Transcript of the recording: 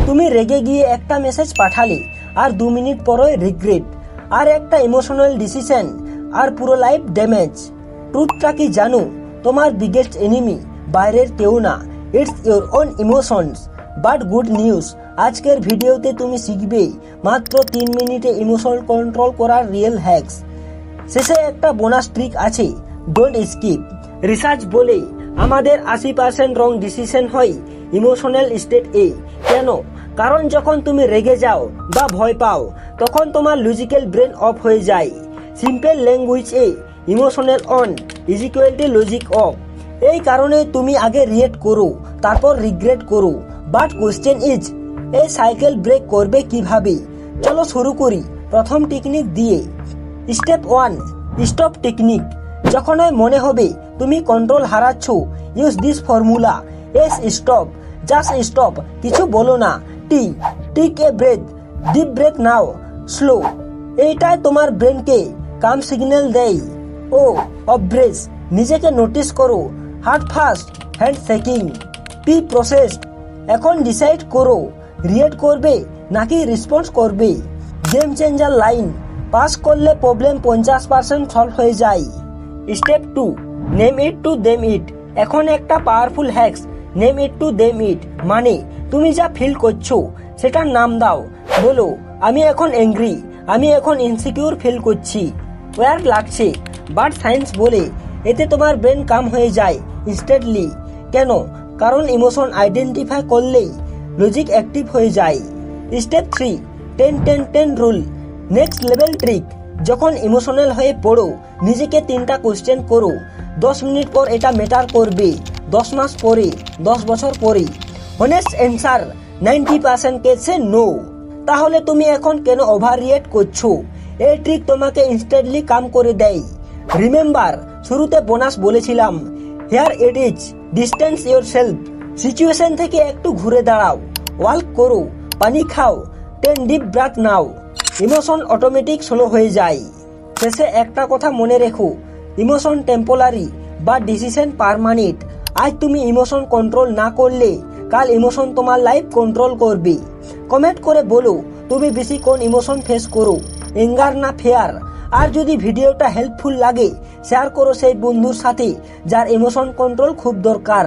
তুমি রেগে গিয়ে একটা মেসেজ পাঠালে আর 2 মিনিট পরে রিগ্রেট, আর একটা ইমোশনাল ডিসিশন আর পুরো লাইফ ড্যামেজ। ট্রুথটা কি জানো? তোমার বিগেস্ট এনিমি বাইরের কেউ না, it's your own emotions. But good news, আজকের ভিডিওতে তুমি শিখবে মাত্র 3 মিনিটে ইমোশন কন্ট্রোল করার রিয়েল হ্যাকস। শেষে একটা বোনাস ট্রিক আছে, ডোন্ট স্কিপ। রিসার্চ বলে আমাদের 80% রং ডিসিশন হয় ইমোশনাল স্টেট এ। কেন? কারণ যখন তুমি রেগে যাও বা ভয় পাও তখন তোমার লজিক্যাল ব্রেন অফ হয়ে যায়। সিম্পল ল্যাঙ্গুয়েজ এ emotional on is equal to logic off. এই কারণে তুমি আগে রিয়েক্ট করো, তারপর রিগ্রেট করো। বাট কোশ্চেন ইজ, এই সাইকেল ব্রেক করবে কিভাবে? চলো শুরু করি প্রথম টেকনিক দিয়ে। Step 1, stop technique. যখনই মনে হবে তুমি কন্ট্রোল হারাচ্ছ, use this formula. S stop, just stop, কিছু বলো না। T, take a breath, deep breath নাও, স্লো। এইটাই তোমার ব্রেনকে কাম সিগন্যাল দেয়। ও অফ ব্রেথ, নিজেকে নোটিস করো। Heart fast, hand shaking. P processed, এখন ডিসাইড করো রিয়েক্ট করবে নাকি রেসপন্স করবে। গেম চেঞ্জার লাইন, পাস করলে প্রবলেম 50% সলভ হয়ে যায়। Step 2, name it to them it. এখন একটা powerful hacks, name it to them it. মানে তুমি যা ফিল করছো সেটার নাম দাও। বলো, আমি এখন অ্যাংরি, আমি এখন ইনসিকিউর ফিল করছি। ওয়ার লাগছে, বাট সায়েন্স বলে এতে তোমার ব্রেন কাম হয়ে যায় ইনস্ট্যান্টলি। কেন? কারণ ইমোশন আইডেন্টিফাই করলেই লজিক অ্যাক্টিভ হয়ে যায়। Step 3, 10-10-10 rule. Next level trick. যখন ইমোশনাল হয়ে পড়ো নিজেকে 3টা কোশ্চেন করো। 10 মিনিট পর এটা ম্যাটার করবে, 10 মাস পরে, 10 বছর পরে। অনেস্ট অ্যান্সার 90% কেসে নো। তাহলে তুমি এখন কেন ওভার রিয়েক্ট করছো? এই ট্রিক তোমাকে ইনস্ট্যান্টলি কাম করে দেয়। রিমেম্বার, শুরুতে বোনাস বলেছিলাম। Here it is, distance yourself. Situation থেকে একটু ঘুরে দাঁড়াও, ওয়াক করো, পানি খাও, 10 ডিপ ব্রেথ নাও। ইমোশন অটোমেটিক স্লো হয়ে যায়। শেষে একটা কথা মনে রেখো, ইমোশন টেম্পোরারি বা ডিসিশন পার্মানেন্ট। আজ তুমি ইমোশন কন্ট্রোল না করলে কাল ইমোশন তোমার লাইফ কন্ট্রোল করবে। কমেন্ট করে বলো তুমি বেশি কোন ইমোশন ফেস করো, অ্যাঙ্গার না ফেয়ার। আর যদি ভিডিওটা হেল্পফুল লাগে শেয়ার করো সেই বন্ধুর সাথে যার ইমোশন কন্ট্রোল খুব দরকার।